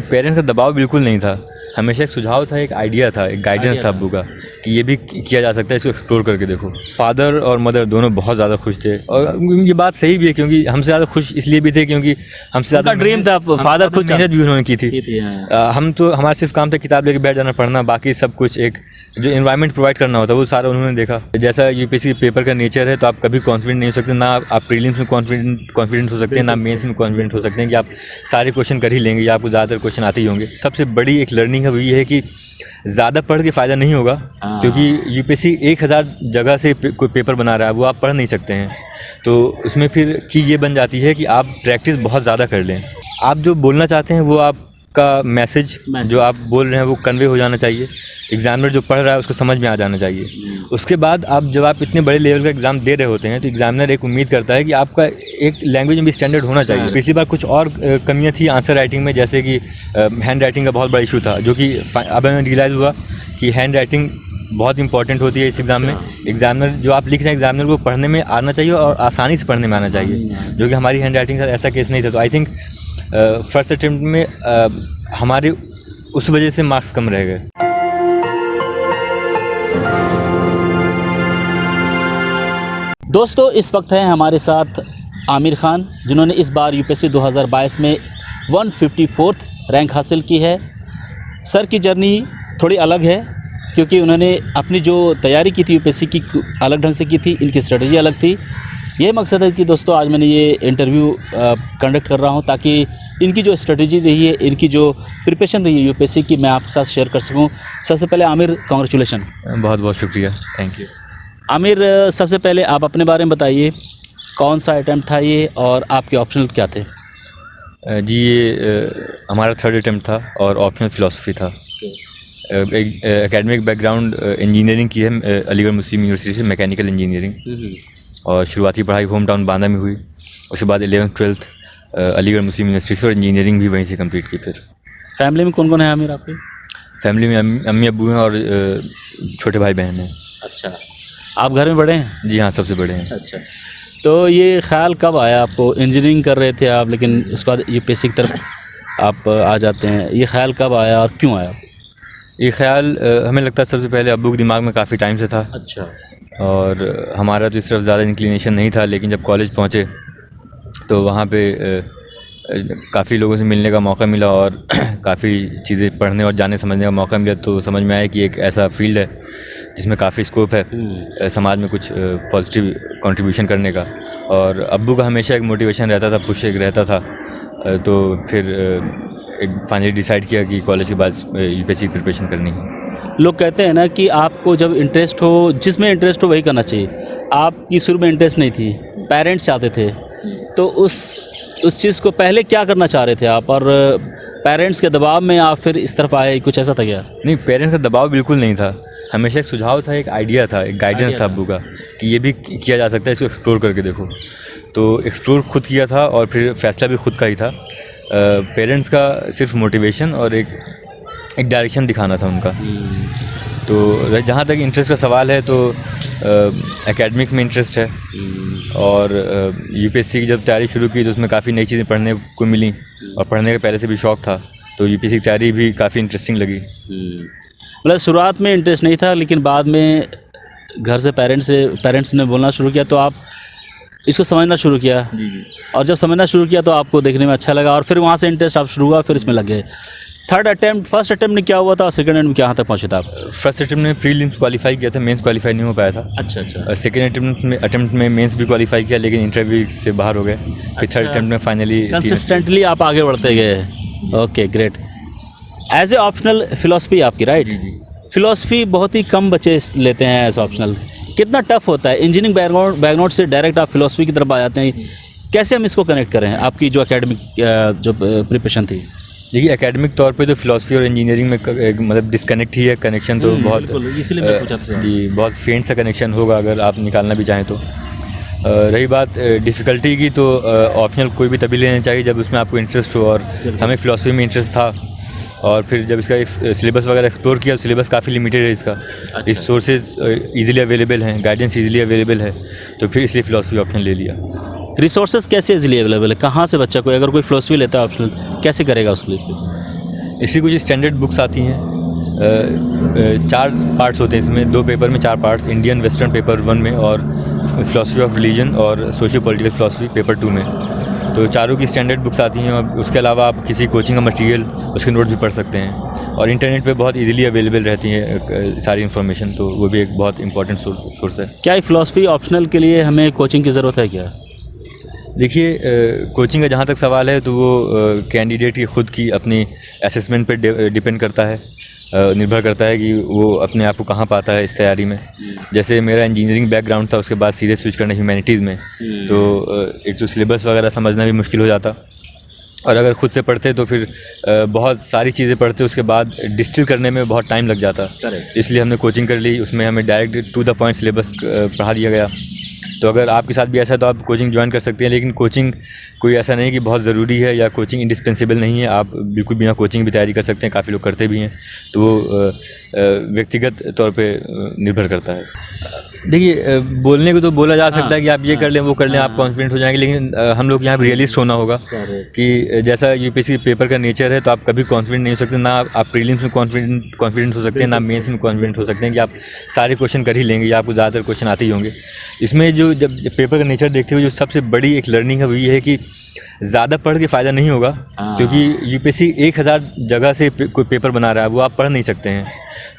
Parents का दबाव बिल्कुल नहीं था, हमेशा एक सुझाव था, एक आइडिया था, एक गाइडेंस था अब्बू का कि ये भी किया जा सकता है, इसको एक्सप्लोर करके देखो। फादर और मदर दोनों बहुत ज़्यादा खुश थे और ये बात सही भी है क्योंकि हमसे ज़्यादा खुश इसलिए भी थे क्योंकि हमसे ज़्यादा ड्रीम था, फादर खुद मेहनत भी उन्होंने की थी। हाँ। हम तो हमारा सिर्फ काम था किताब लेके बैठ जाना, पढ़ना, बाकी सब कुछ एक जो इन्वायरमेंट प्रोवाइड करना होता है वो सारा उन्होंने देखा। जैसा यूपीएससी पेपर का नेचर है तो आप कभी कॉन्फिडेंट नहीं हो सकते, ना आप प्रीलिम्स में कॉन्फिडेंट हो सकते हैं, ना मेंस में कॉन्फिडेंट हो सकते हैं कि आप सारे क्वेश्चन कर ही लेंगे या आपको ज़्यादातर क्वेश्चन आते ही होंगे। सबसे बड़ी एक लर्निंग है वो ये है कि ज़्यादा पढ़ के फ़ायदा नहीं होगा क्योंकि यूपीएससी 1000 जगह से कोई पेपर बना रहा है, वो आप पढ़ नहीं सकते हैं। तो उसमें फिर की ये बन जाती है कि आप प्रैक्टिस बहुत ज़्यादा कर लें। आप जो बोलना चाहते हैं वो आपका मैसेज जो आप बोल रहे हैं वो कन्वे हो जाना चाहिए, एग्जामिनर जो पढ़ रहा है उसको समझ में आ जाना चाहिए। उसके बाद आप जब आप इतने बड़े लेवल का एग्ज़ाम दे रहे होते हैं तो एग्जामिनर एक उम्मीद करता है कि आपका एक लैंग्वेज में भी स्टैंडर्ड होना चाहिए। पिछली बार कुछ और कमियां थी आंसर राइटिंग में, जैसे कि हैंड राइटिंग का बहुत बड़ा इशू था, जो कि अब हमें रियलाइज़ हुआ कि हैंड राइटिंग बहुत इंपॉर्टेंट होती है इस एग्ज़ाम में। एग्जामिनर जो आप लिख रहे हैं एग्जामिनर को पढ़ने में आना चाहिए और आसानी से पढ़ने में आना चाहिए, जो कि हमारी हैंड राइटिंग का ऐसा केस नहीं था। तो आई थिंक फर्स्ट अटेम्प्ट में हमारे उस वजह से मार्क्स कम रह गए। दोस्तों इस वक्त हैं हमारे साथ आमिर खान, जिन्होंने इस बार यूपीएससी 2022 में 154th रैंक हासिल की है। सर की जर्नी थोड़ी अलग है क्योंकि उन्होंने अपनी जो तैयारी की थी यूपीएससी की अलग ढंग से की थी, इनकी स्ट्रेटजी अलग थी। ये मकसद है कि दोस्तों आज मैंने ये इंटरव्यू कंडक्ट कर रहा हूँ ताकि इनकी जो स्ट्रेटजी रही है, इनकी जो प्रिपरेशन रही है यूपीएससी की, मैं आपके साथ शेयर कर सकूँ। सबसे पहले आमिर कॉन्ग्रेचुलेशन। बहुत बहुत शुक्रिया, थैंक यू। आमिर सबसे पहले आप अपने बारे में बताइए, कौन सा अटैम्प्ट था ये और आपके ऑप्शनल क्या थे? जी ये हमारा थर्ड अटैम्प्ट था और ऑप्शनल फ़िलासफ़ी था। एकेडमिक बैकग्राउंड इंजीनियरिंग की है अलीगढ़ मुस्लिम यूनिवर्सिटी से, मैकेनिकल इंजीनियरिंग, और शुरुआती पढ़ाई होम टाउन बांदा में हुई। उसके बाद 11th-12th अलीगढ़ मुस्लिम यूनिवर्सिटी से और इंजीनियरिंग भी वहीं से कंप्लीट की। फिर फैमिली में कौन कौन है आमिर आपके? फैमिली में अम्मी अब्बू हैं और छोटे भाई बहन हैं। अच्छा, आप घर में बड़े हैं? जी हाँ, सबसे बड़े हैं। अच्छा, तो ये ख्याल कब आया आपको? इंजीनियरिंग कर रहे थे आप, लेकिन उसके बाद यूपीएससी की तरफ आप आ जाते हैं, ये ख्याल कब आया और क्यों आया? ये ख्याल हमें लगता है सबसे पहले अब्बू के दिमाग में काफ़ी टाइम से था। अच्छा। और हमारा तो इस तरफ ज़्यादा इंक्लिनेशन नहीं था, लेकिन जब कॉलेज पहुँचे तो वहाँ पे काफ़ी लोगों से मिलने का मौका मिला और काफ़ी चीज़ें पढ़ने और जाने समझने का मौका मिला, तो समझ में आया कि एक ऐसा फील्ड है जिसमें काफ़ी स्कोप है समाज में कुछ पॉजिटिव कंट्रीब्यूशन करने का। और अब्बू का हमेशा एक मोटिवेशन रहता था, पुश एक रहता था। तो फिर एक फाइनली डिसाइड किया कि कॉलेज के बाद यूपीएससी की प्रिपरेशन करनी है। लोग कहते हैं ना कि आपको जब इंटरेस्ट हो, जिसमें इंटरेस्ट हो वही करना चाहिए। आपकी शुरू में इंटरेस्ट नहीं थी, पेरेंट्स चाहते थे, तो उस चीज़ को पहले क्या करना चाह रहे थे आप, और पेरेंट्स के दबाव में आप फिर इस तरफ आए, कुछ ऐसा था क्या? नहीं, पेरेंट्स का दबाव बिल्कुल नहीं था, हमेशा एक सुझाव था, एक आइडिया था, एक गाइडेंस था अब्बू का कि ये भी किया जा सकता है, इसको एक्सप्लोर करके देखो। तो एक्सप्लोर खुद किया था और फिर फैसला भी खुद का ही था। पेरेंट्स का सिर्फ मोटिवेशन और एक डायरेक्शन दिखाना था उनका। तो जहाँ तक इंटरेस्ट का सवाल है तो एकेडमिक्स में इंटरेस्ट है और यूपीएससी की जब तैयारी शुरू की तो उसमें काफ़ी नई चीज़ें पढ़ने को मिली और पढ़ने का पहले से भी शौक़ था, तो यूपीएससी की तैयारी भी काफ़ी इंटरेस्टिंग लगी। मतलब शुरुआत में इंटरेस्ट नहीं था, लेकिन बाद में घर से पेरेंट्स ने बोलना शुरू किया तो आप इसको समझना शुरू किया। जी। और जब समझना शुरू किया तो आपको देखने में अच्छा लगा और फिर वहाँ से इंटरेस्ट आप शुरू हुआ, फिर इसमें लग गए। फर्स्ट अटेम्प्ट में क्या हुआ था, सेकंड अटेम्प्ट में कहाँ तक पहुँचे थे आप? फर्स्ट अटेम्प्ट में प्रीलिम्स क्वालिफाई किया था, मेंस क्वालिफाई नहीं हो पाया था। अच्छा। सेकंड अटेम्प्ट में मेंस भी क्वालिफाई किया, लेकिन इंटरव्यू से बाहर हो गए। फिर थर्ड अटेम्प्ट में फाइनली कंसिस्टेंटली आप आगे बढ़ते गए। Okay, great. As a optional philosophy आपकी, राइट? जी। फ़िलासफ़ी बहुत ही कम बच्चे लेते हैं एज ऑप्शनल। कितना टफ होता है? इंजीनियरिंग बैकग्राउंड से डायरेक्ट आप फ़िलासफ़ी की तरफ आ जाते हैं, कैसे हम इसको कनेक्ट करें? आपकी जो एकेडमिक जो प्रिपरेशन थी। देखिए, एकेडमिक तौर पे तो फ़िलासफ़ी और इंजीनियरिंग में मतलब डिस्कनेक्ट ही है, कनेक्शन तो बहुत, इसीलिए मैं पूछा था जी, बहुत फेंट सा कनेक्शन होगा अगर आप निकालना भी चाहें तो। रही बात डिफ़िकल्टी की, तो ऑप्शनल कोई भी तभी लेना चाहिए जब उसमें आपको इंटरेस्ट हो, और हमें फ़िलासफ़ी में इंटरेस्ट था। और फिर जब इसका एक सिलेबस वगैरह एक्सप्लोर किया, सिलेबस काफ़ी लिमिटेड है इसका। इस सोर्सेज ईज़िली अवेलेबल हैं, गाइडेंस ईज़िली अवेलेबल है, तो फिर इसलिए फ़िलासफ़ी ऑप्शन ले लिया। रिसोर्सेज कैसे इजीली अवेलेबल है? कहाँ से बच्चा कोई अगर कोई फ़िलासफ़ी लेता है ऑप्शनल, कैसे करेगा उसके लिए? इसकी कुछ स्टैंडर्ड बुक्स आती हैं, 4 पार्ट्स होते हैं इसमें, 2 पेपर में 4 पार्ट्स, इंडियन वेस्टर्न पेपर 1 में और फिलोसफी ऑफ रिलीजन और सोशियो पॉलिटिकल फिलोसफी पेपर 2 में। तो चारों की स्टैंडर्ड बुक्स आती हैं और उसके अलावा आप किसी कोचिंग का मटेरियल उसके नोट भी पढ़ सकते हैं और इंटरनेट पे बहुत इजीली अवेलेबल रहती है सारी इन्फॉर्मेशन, तो वो भी एक बहुत इंपॉर्टेंट सोर्स है। क्या फ़िलासफ़ी ऑप्शनल के लिए हमें कोचिंग की ज़रूरत है क्या? देखिए, कोचिंग का जहाँ तक सवाल है तो वो कैंडिडेट की ख़ुद की अपनी असेसमेंट पे डिपेंड करता है, निर्भर करता है कि वो अपने आप को कहाँ पाता है इस तैयारी में। जैसे मेरा इंजीनियरिंग बैकग्राउंड था, उसके बाद सीधे स्विच करना ह्यूमैनिटीज़ में, तो एक तो सिलेबस वगैरह समझना भी मुश्किल हो जाता, और अगर ख़ुद से पढ़ते तो फिर बहुत सारी चीज़ें पढ़ते, उसके बाद डिस्टिल करने में बहुत टाइम लग जाता। इसलिए हमने कोचिंग कर ली, उसमें हमें direct to the point syllabus पढ़ा दिया गया। तो अगर आपके साथ भी ऐसा है तो आप कोचिंग ज्वाइन कर सकते हैं, लेकिन कोचिंग कोई ऐसा नहीं कि बहुत ज़रूरी है या कोचिंग इंडिस्पेंसेबल नहीं है, आप बिल्कुल बिना कोचिंग भी तैयारी कर सकते हैं, काफ़ी लोग करते भी हैं, तो वो व्यक्तिगत तौर पे निर्भर करता है। देखिए, बोलने को तो बोला जा सकता है कि आप ये कर लें वो कर लें, आप कॉन्फिडेंट हो जाएंगे, लेकिन हम लोग यहाँ रियलिस्ट होना होगा कि जैसा यूपीएससी पेपर का नेचर है, तो आप कभी कॉन्फिडेंट नहीं हो सकते, ना आप प्रीलिम्स में कॉन्फिडेंट हो सकते हैं, ना मेंस में कॉन्फिडेंट हो सकते हैं कि आप सारे क्वेश्चन कर ही लेंगे या आपको ज़्यादातर क्वेश्चन आते ही होंगे। इसमें जब पेपर का नेचर देखते हुए जो सबसे बड़ी एक लर्निंग है वो ये है कि ज़्यादा पढ़ के फ़ायदा नहीं होगा, क्योंकि यूपीएससी 1000 जगह से कोई पेपर बना रहा है, वो आप पढ़ नहीं सकते हैं।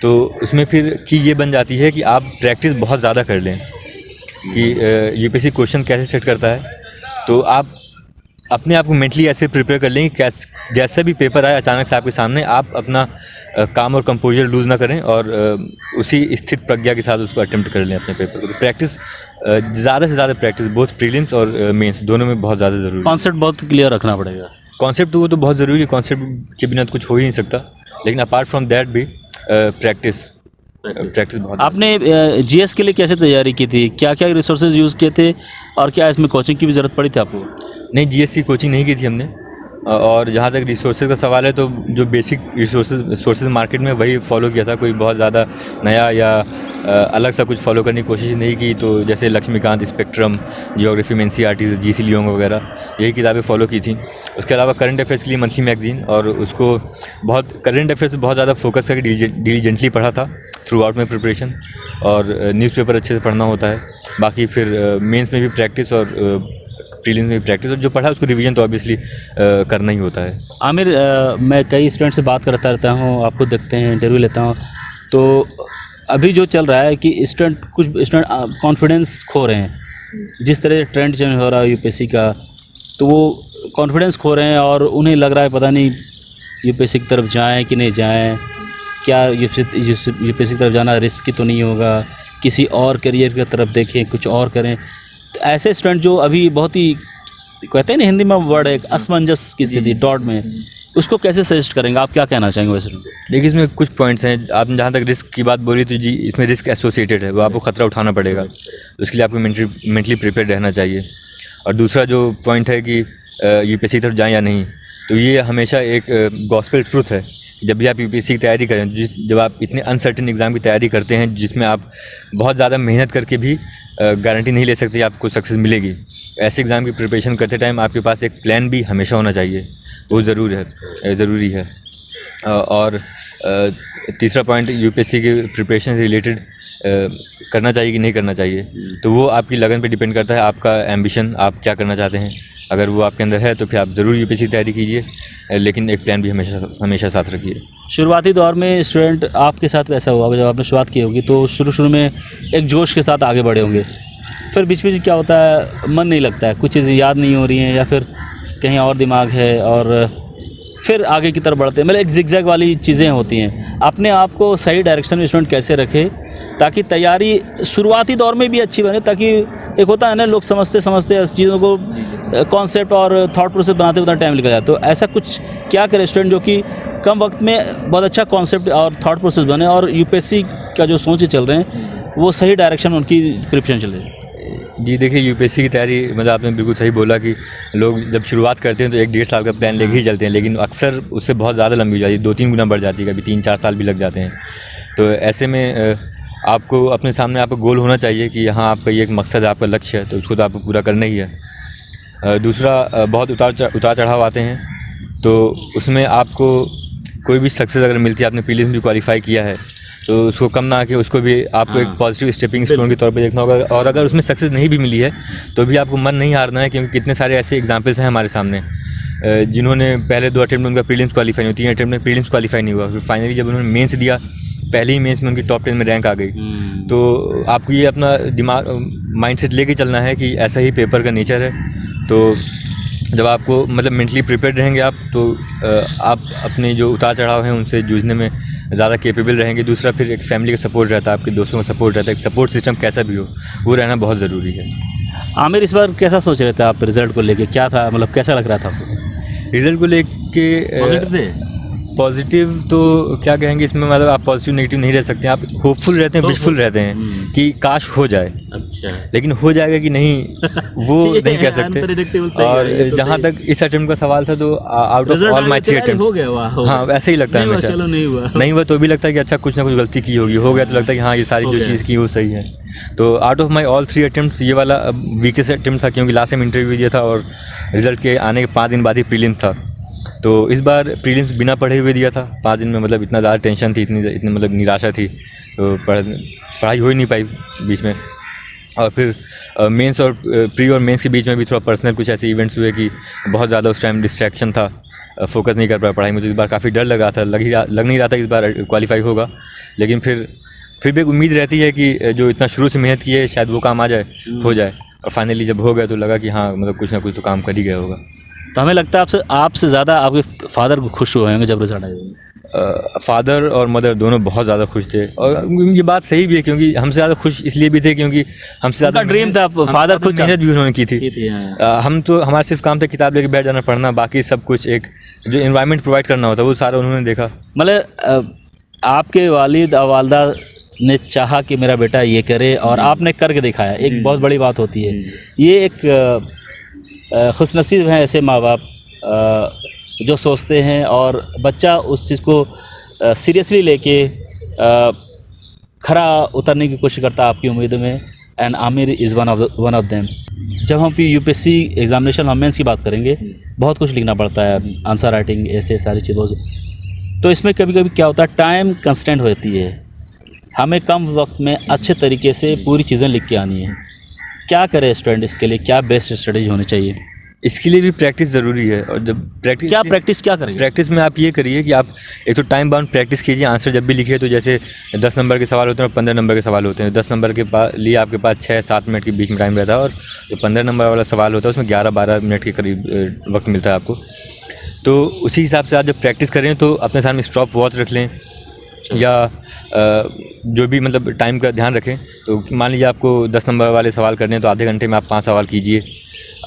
तो उसमें फिर की ये बन जाती है कि आप प्रैक्टिस बहुत ज़्यादा कर लें कि यूपीएससी क्वेश्चन कैसे सेट करता है, तो आप अपने आप को मेंटली ऐसे प्रिपेयर कर लें कि जैसा भी पेपर आए अचानक से आपके सामने, आप अपना काम और कंपोजर लूज़ ना करें और उसी स्थित प्रज्ञा के साथ उसको अटेम्प्ट कर लें अपने पेपर को। तो प्रैक्टिस, ज़्यादा से ज़्यादा प्रैक्टिस, बोथ प्रीलिम्स और मेंस दोनों में बहुत ज़्यादा ज़रूरी है। कॉन्सेप्ट बहुत क्लियर रखना पड़ेगा। कॉन्सेप्ट तो वो तो बहुत ज़रूरी है, कॉन्सेप्ट के बिना तो कुछ हो ही नहीं सकता, लेकिन अपार्ट फ्रॉम दैट भी प्रैक्टिस बहुत। आपने जीएस के लिए कैसे तैयारी की थी? क्या क्या रिसोर्सेज यूज़ किए थे और क्या इसमें कोचिंग की भी ज़रूरत पड़ी थी आपको? नहीं, जीएस की कोचिंग नहीं की थी हमने, और जहाँ तक रिसोर्सेज का सवाल है तो जो बेसिक सोर्सेज मार्केट में वही फॉलो किया था, कोई बहुत ज़्यादा नया या अलग सा कुछ फॉलो करने की कोशिश नहीं की। तो जैसे लक्ष्मीकांत, स्पेक्ट्रम, जियोग्राफी में एनसीईआरटी, जीसी लियोंग वगैरह, यही किताबें फॉलो की थी। उसके अलावा करंट अफेयर्स के लिए मंथली मैगजीन, और उसको बहुत करंट अफेयर्स पे बहुत ज़्यादा फोकस करके डिलीजेंटली पढ़ा था थ्रू आउट में प्रिपरेशन, और न्यूज़पेपर अच्छे से पढ़ना होता है। बाकी फिर मेंस में भी प्रैक्टिस और प्रीलिम्स में भी प्रैक्टिस, और जो पढ़ा उसको रिवीजन तो ऑब्वियसली करना ही होता है। आमिर, मैं कई स्टूडेंट से बात करता रहता हूँ, आपको देखते हैं, इंटरव्यू लेता हूँ, तो अभी जो चल रहा है कि कुछ स्टूडेंट कॉन्फिडेंस खो रहे हैं। जिस तरह से ट्रेंड चेंज हो रहा है यूपीएससी का, तो वो कॉन्फिडेंस खो रहे हैं और उन्हें लग रहा है पता नहीं यूपीएससी की तरफ जाएं कि नहीं जाएं, क्या यूपीएससी की तरफ जाना रिस्की तो नहीं होगा, किसी और करियर की तरफ देखें, कुछ और करें। तो ऐसे स्टूडेंट जो अभी बहुत ही, कहते हैं ना हिंदी में वर्ड है, असमंजस की स्थिति, डॉट में, उसको कैसे सजेस्ट करेंगे? आप क्या कहना चाहेंगे वैसे? देखिए, इसमें कुछ पॉइंट्स हैं। आपने जहाँ तक रिस्क की बात बोली, तो जी इसमें रिस्क एसोसिएटेड है, वो आपको ख़तरा उठाना पड़ेगा, तो उसके लिए आपको मेंटली प्रिपेयर रहना चाहिए। और दूसरा जो पॉइंट है कि यूपीएससी की तरफ जाएँ या नहीं, तो ये हमेशा एक गॉस्पेल ट्रूथ है। जब भी आप यूपीएससी की तैयारी करें, जब आप इतने अनसर्टेन एग्ज़ाम की तैयारी करते हैं जिसमें आप बहुत ज़्यादा मेहनत करके भी गारंटी नहीं ले सकते आपको सक्सेस मिलेगी, ऐसे एग्ज़ाम की प्रिपरेशन करते टाइम आपके पास एक प्लान भी हमेशा होना चाहिए, वो ज़रूरी है। और तीसरा पॉइंट, यूपीएससी की प्रिपरेशन से रिलेटेड करना चाहिए कि नहीं करना चाहिए, तो वो आपकी लगन पे डिपेंड करता है, आपका एम्बिशन, आप क्या करना चाहते हैं। अगर वो आपके अंदर है तो फिर आप ज़रूर यूपीएससी की तैयारी कीजिए, लेकिन एक प्लान भी हमेशा साथ रखिए। शुरुआती दौर में स्टूडेंट आपके साथ वैसा हुआ, जब आपने शुरुआत की होगी तो शुरू में एक जोश के साथ आगे बढ़े होंगे, फिर बीच बीच क्या होता है, मन नहीं लगता है, कुछ चीज़ें याद नहीं हो रही हैं या फिर कहीं और दिमाग है, और फिर आगे की तरफ बढ़ते हैं, मतलब एक जिगजैग वाली चीज़ें होती हैं। अपने आप को सही डायरेक्शन में स्टूडेंट कैसे रखे ताकि तैयारी शुरुआती दौर में भी अच्छी बने, ताकि एक होता है ना, लोग समझते इस चीज़ों को कॉन्सेप्ट और थॉट प्रोसेस बनाते उतना टाइम निकल जाता है। तो ऐसा कुछ क्या करे स्टूडेंट जो कि कम वक्त में बहुत अच्छा कॉन्सेप्ट और थॉट प्रोसेस बने, और यूपीएससी का जो सोच चल रहे हैं वो सही डायरेक्शन में उनकी प्रिपरेशन चले? जी देखिए, यूपीएससी की तैयारी, मतलब आपने बिल्कुल सही बोला कि लोग जब शुरुआत करते हैं तो 1-1.5 साल का प्लान लेके ही चलते हैं, लेकिन अक्सर उससे बहुत ज़्यादा लंबी हो जाती है, 2-3 गुना बढ़ जाती है, कभी 3-4 साल भी लग जाते हैं। तो ऐसे में आपको अपने सामने आपका गोल होना चाहिए कि हाँ, आपका ये एक मकसद है, आपका लक्ष्य है, तो उसको तो आपको पूरा करना ही है। दूसरा, बहुत उतार चढ़ाव आते हैं, तो उसमें आपको कोई भी सक्सेस अगर मिलती है, आपने प्रीलिम्स भी क्वालिफाई किया है, तो उसको कम ना आके उसको भी आपको एक पॉजिटिव स्टेपिंग स्टोन के तौर पे देखना होगा। और अगर उसमें सक्सेस नहीं भी मिली है तो भी आपको मन नहीं हारना है, क्योंकि कितने सारे ऐसे एग्जांपल्स हैं हमारे सामने जिन्होंने पहले 2 अटेम्प्ट में उनका प्रीलिम्स क्वालिफाई नहीं हुआ, 3 अटेम्प्ट में प्रीलिम्स क्वालिफाई नहीं हुआ, फिर फाइनली जब उन्होंने मेंस दिया, पहले ही मेंस में उनकी टॉप 10 में रैंक आ गई। तो आपको ये अपना दिमाग माइंडसेट लेके चलना है कि ऐसा ही पेपर का नेचर है। तो जब आपको मतलब मेंटली प्रिपेयर्ड रहेंगे आप, तो आप अपने जो उतार चढ़ाव हैं उनसे जूझने में ज़्यादा कैपेबल रहेंगे। दूसरा फिर एक फैमिली का सपोर्ट रहता है, आपके दोस्तों का सपोर्ट रहता है, एक सपोर्ट सिस्टम कैसा भी हो वो रहना बहुत ज़रूरी है। आमिर, इस बार कैसा सोच रहे थे आप रिजल्ट को लेके? क्या था, मतलब कैसा लग रहा था आपको? रिज़ल्ट को लेके पॉजिटिव थे? पॉजिटिव तो क्या कहेंगे इसमें, मतलब आप पॉजिटिव नेगेटिव नहीं रह सकते, आप होपफुल रहते हैं, विशफुल रहते हैं कि काश हो जाए। अच्छा, लेकिन हो जाएगा कि नहीं वो नहीं कह सकते। और जहाँ तक इस अटेम्प्ट का सवाल था, तो out of all my 3 attempt हो गया, वाह, हाँ ऐसे ही लगता है हमेशा। चलो नहीं हुआ तो भी लगता है कि अच्छा कुछ ना कुछ गलती की होगी, हो गया तो लगता है कि हाँ ये सारी जो चीज़ की वो सही है। तो out of my all 3 attempt ये वाला वीकेस्ट अटेम्प्ट था, क्योंकि लास्ट टाइम इंटरव्यू दिया था और रिजल्ट के आने के 5 दिन बाद ही प्रीलिम्स था। तो इस बार प्रीलिम्स बिना पढ़े हुए दिया था 5 दिन में, मतलब इतना ज़्यादा टेंशन थी, इतनी मतलब निराशा थी, तो पढ़ाई हो ही नहीं पाई बीच में। और फिर मेंस और प्री और मेंस के बीच में भी थोड़ा पर्सनल कुछ ऐसे इवेंट्स हुए कि बहुत ज़्यादा उस टाइम डिस्ट्रैक्शन था, फोकस नहीं कर पाया पढ़ाई में। तो इस बार काफ़ी डर लग रहा था, लग नहीं रहा था इस बार क्वालिफाई होगा। लेकिन फिर भी एक उम्मीद रहती है कि जो इतना शुरू से मेहनत की है शायद वो काम आ जाए, हो जाए। और फाइनली जब हो गया तो लगा कि हाँ मतलब कुछ ना कुछ तो काम कर ही गया होगा। तो हमें लगता है आपसे ज़्यादा आपके फादर खुश हुए होंगे जब रिजल्ट आए? फादर और मदर दोनों बहुत ज़्यादा खुश थे, और ये बात सही भी है, क्योंकि हमसे ज़्यादा खुश इसलिए भी थे क्योंकि हमसे ज़्यादा ड्रीम था, फादर खुद मेहनत भी उन्होंने की थी। हम तो हमारा सिर्फ काम था किताब लेके बैठ जाना, पढ़ना, बाकी सब कुछ एक जो इन्वायरमेंट प्रोवाइड करना होता है वो सारा उन्होंने देखा। मतलब आपके वालिद और वालदा ने चाहा कि मेरा बेटा ये करे और आपने करके दिखाया, एक बहुत बड़ी बात होती है। ये एक खुशनसीब हैं ऐसे माँ बाप जो सोचते हैं और बच्चा उस चीज़ को सीरियसली लेके खरा उतरने की कोशिश करता है आपकी उम्मीदों में। And Aamir is one of them. जब हम यूपीएससी एग्जामिनेशन मेंस की बात करेंगे, बहुत कुछ लिखना पड़ता है, आंसर राइटिंग, ऐसे सारी चीज़ों से। तो इसमें कभी कभी क्या होता है, टाइम कंस्टेंट होती है, हमें कम वक्त में अच्छे तरीके से पूरी चीज़ें लिख के आनी है। क्या करे स्टूडेंट इसके लिए, क्या बेस्ट स्ट्रेटेजी होनी चाहिए? इसके लिए भी प्रैक्टिस ज़रूरी है। और जब प्रैक्टिस क्या करेंगे? प्रैक्टिस में आप ये करिए कि आप एक तो टाइम बाउंड प्रैक्टिस कीजिए। आंसर जब भी लिखिए तो जैसे 10 नंबर के सवाल होते हैं और 15 नंबर के सवाल होते हैं। 10 नंबर के लिए आपके पास 6-7 मिनट के बीच में टाइम रहता है, और जो 15 नंबर वाला सवाल होता है उसमें 11-12 मिनट के करीब वक्त मिलता है आपको। तो उसी हिसाब से आप जब प्रैक्टिस करें तो अपने साथ में स्टॉप वॉच रख लें, या जो भी मतलब टाइम का ध्यान रखें। तो मान लीजिए आपको 10 नंबर वाले सवाल करने हैं तो आधे घंटे में आप 5 सवाल कीजिए।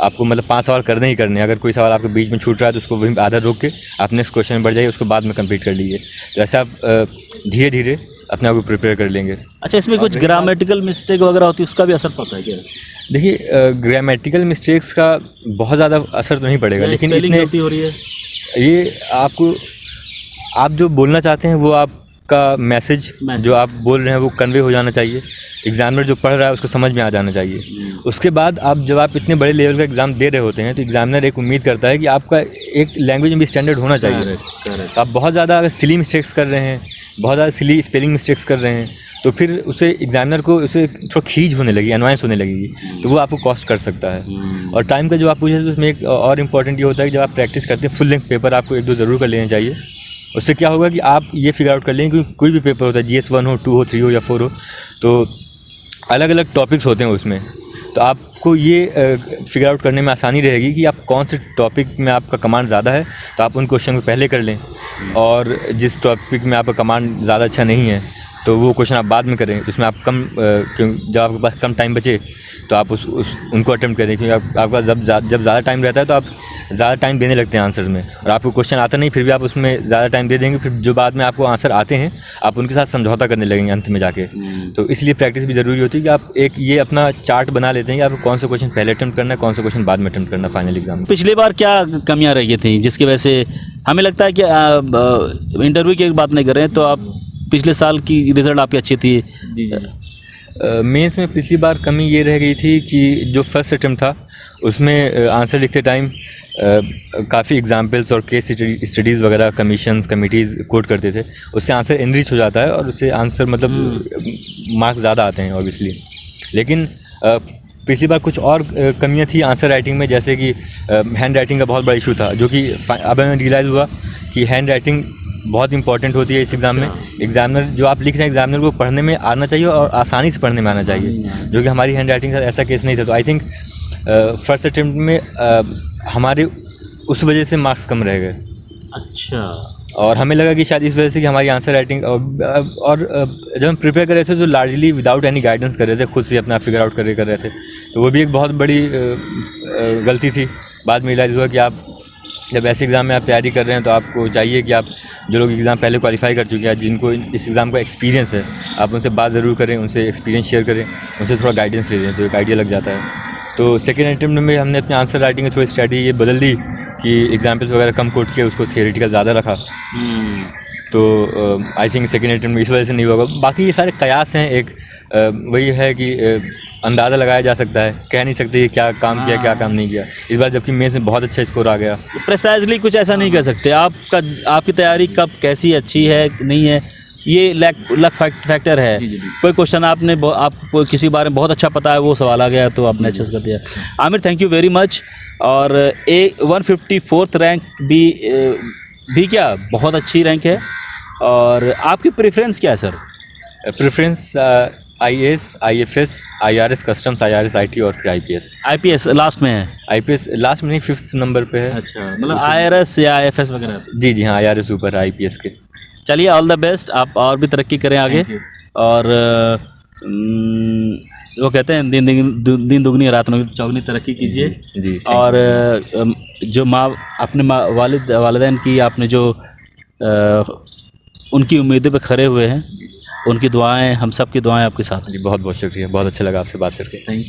आपको मतलब 5 सवाल करने ही करने हैं। अगर कोई सवाल आपके बीच में छूट रहा है तो उसको वहीं आधा रोक के आप नेक्स्ट क्वेश्चन में बढ़ जाइए, उसको बाद में कंप्लीट कर लीजिए। तो ऐसे आप धीरे धीरे अपने आप को प्रिपेयर कर लेंगे। अच्छा, इसमें कुछ ग्रामेटिकल मिस्टेक वगैरह होती है, उसका भी असर पड़ता है क्या? देखिए, ग्रामेटिकल मिस्टेक्स का बहुत ज़्यादा असर तो नहीं पड़ेगा, लेकिन इतने हो रही है ये आप जो बोलना चाहते हैं वो आपका मैसेज जो आप बोल रहे हैं वो कन्वे हो जाना चाहिए। एग्जामिनर जो पढ़ रहा है उसको समझ में आ जाना चाहिए। उसके बाद जब आप इतने बड़े लेवल का एग्ज़ाम दे रहे होते हैं तो एग्जामिनर एक उम्मीद करता है कि आपका एक लैंग्वेज में भी स्टैंडर्ड होना चाहिए। आप बहुत ज़्यादा अगर सिली मिस्टेक्स कर रहे हैं, बहुत ज़्यादा सिली स्पेलिंग मिस्टेक्स कर रहे हैं, तो फिर उसे एग्जामिनर को उसे थोड़ा खींच होने लगी, अनवाइंस होने लगेगी, तो वो आपको कॉस्ट कर सकता है। और टाइम का जो आप पूछे तो उसमें एक और इम्पॉर्टेंट ये होता है कि जब आप प्रैक्टिस करते हैं फुल लेंथ पेपर आपको 1-2 ज़रूर कर लेना चाहिए। उससे क्या होगा कि आप ये फिगर आउट कर लेंगे कि कोई भी पेपर होता है, GS 1 हो, 2 हो, 3 हो या 4 हो, तो अलग अलग टॉपिक्स होते हैं उसमें। तो आपको ये फिगर आउट करने में आसानी रहेगी कि आप कौन से टॉपिक में आपका कमांड ज़्यादा है, तो आप उन क्वेश्चन को पहले कर लें। और जिस टॉपिक में आपका कमांड ज़्यादा अच्छा नहीं है तो वो क्वेश्चन आप बाद में करें। उसमें आप जब आपके पास कम टाइम बचे तो आप उनको अटेम्प्ट करें, क्योंकि आपके पास जब ज़्यादा टाइम रहता है तो आप ज़्यादा टाइम देने लगते हैं आंसर्स में, और आपको क्वेश्चन आता नहीं फिर भी आप उसमें ज़्यादा टाइम दे देंगे। फिर जो बाद में आपको आंसर आते हैं आप उनके साथ समझौता करने लगेंगे अंत में जाके। तो इसलिए प्रैक्टिस भी ज़रूरी होती है कि आप एक ये अपना चार्ट बना लेते हैं कि आपको कौन सा क्वेश्चन पहले अटेम्प्ट करना है, कौन सा क्वेश्चन बाद में अटेम्प्ट करना है फाइनल एग्जाम में। पिछली बार क्या कमियाँ रही थी जिसकी वजह से हमें लगता है कि इंटरव्यू की बात नहीं कर रहे हैं, तो आप पिछले साल की रिज़ल्ट आपकी अच्छी थी? मेंस में पिछली बार कमी ये रह गई थी कि जो फर्स्ट अटेम्प्ट था उसमें आंसर लिखते टाइम काफ़ी एग्जाम्पल्स और केस स्टडीज़ वगैरह कमिटीज़ कोट करते थे, उससे आंसर एनरिच हो जाता है और उससे आंसर मतलब मार्क्स ज़्यादा आते हैं ऑब्वियसली। लेकिन पिछली बार कुछ और कमियां थी आंसर राइटिंग में, जैसे कि हैंड राइटिंग का बहुत बड़ा इशू था, जो कि अब हमें रियलाइज़ हुआ कि हैंड राइटिंग बहुत इंपॉर्टेंट होती है इस एग्ज़ाम में। एग्जामिनर जो आप लिख रहे हैं एग्जामिनर को पढ़ने में आना चाहिए और आसानी से पढ़ने में आना चाहिए, जो कि हमारी हैंड राइटिंग का ऐसा केस नहीं था। तो आई थिंक फर्स्ट अटेम्प्ट में हमारे उस वजह से मार्क्स कम रह गए। अच्छा। और हमें लगा कि शायद इस वजह से कि हमारी आंसर राइटिंग और जब हम प्रिपेयर कर रहे थे तो लार्जली विदाउट एनी गाइडेंस कर रहे थे, खुद से अपना फिगर आउट कर रहे थे, तो वो भी एक बहुत बड़ी गलती थी। बाद में रियलाइज़ हुआ कि आप जब ऐसे एग्ज़ाम में आप तैयारी कर रहे हैं तो आपको चाहिए कि आप जो लोग एग्ज़ाम पहले क्वालिफाई कर चुके हैं, जिनको इस एग्ज़ाम का एक्सपीरियंस है, आप उनसे बात ज़रूर करें, उनसे एक्सपीरियंस शेयर करें, उनसे थोड़ा गाइडेंस ले लें, तो एक आइडिया लग जाता है। तो सेकेंड अटेम्प्ट में हमने अपने आंसर राइटिंग में थोड़ी स्ट्रैटेजी ये बदल दी कि एग्जाम्पल्स वगैरह कम कोट किया, उसको थियोरेटिकल ज़्यादा रखा। तो आई थिंक सेकेंड अटेम्प्ट में इस वजह से नहीं होगा। बाकी ये सारे कयास हैं, एक वही है कि अंदाज़ा लगाया जा सकता है, कह नहीं सकते क्या काम किया क्या काम नहीं किया इस बार, जबकि मेंस में बहुत अच्छा स्कोर आ गया। प्रिसाइजली कुछ ऐसा नहीं कह सकते आपकी तैयारी कब कैसी अच्छी है नहीं है, ये लक फैक्टर है। कोई क्वेश्चन आपको किसी बारे में बहुत अच्छा पता है, वो सवाल आ गया तो आपने अच्छे से कर दिया। Aamir, thank you very much. और 154th रैंक भी क्या बहुत अच्छी रैंक है। और आपकी प्रेफरेंस क्या है sir? Preference IAS, IFS, IRS customs, IRS IT और फिर IPS लास्ट में है? IPS लास्ट में नहीं, 5th नंबर पे है। अच्छा, मतलब IRS या IFS वगैरह? जी हाँ, IRS ऊपर है IPS के। चलिए, ऑल द बेस्ट, आप और भी तरक्की करें आगे। और वो कहते हैं दिन दुगनी रात चौगनी तरक्की कीजिए जी। और जो अपने वालिदैन की आपने जो उनकी उम्मीदों पे खड़े हुए हैं, उनकी दुआएं, हम सब की दुआएं आपके साथ हैं। जी बहुत बहुत शुक्रिया, बहुत अच्छा लगा आपसे बात करके। Thank you.